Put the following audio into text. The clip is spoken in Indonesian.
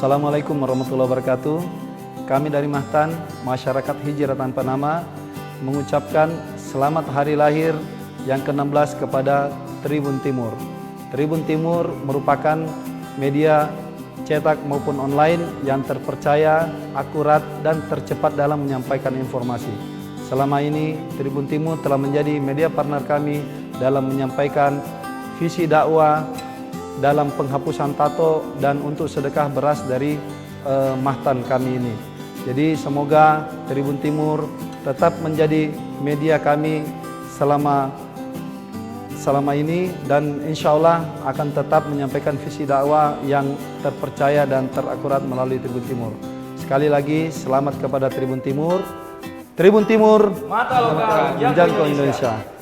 Assalamualaikum warahmatullahi wabarakatuh. Kami dari Mahtan, Masyarakat Hijrah Tanpa Nama, mengucapkan selamat hari lahir yang ke-16 kepada Tribun Timur. Tribun Timur merupakan media cetak maupun online yang terpercaya, akurat, dan tercepat dalam menyampaikan informasi. Selama ini, Tribun Timur telah menjadi media partner kami dalam menyampaikan visi dakwah dalam penghapusan tato dan untuk sedekah beras dari Mahtan kami ini. Jadi semoga Tribun Timur tetap menjadi media kami selama ini, dan insya Allah akan tetap menyampaikan visi dakwah yang terpercaya dan terakurat melalui Tribun Timur. Sekali lagi selamat kepada Tribun Timur. Tribun Timur, mata lokal, menjangkau Indonesia.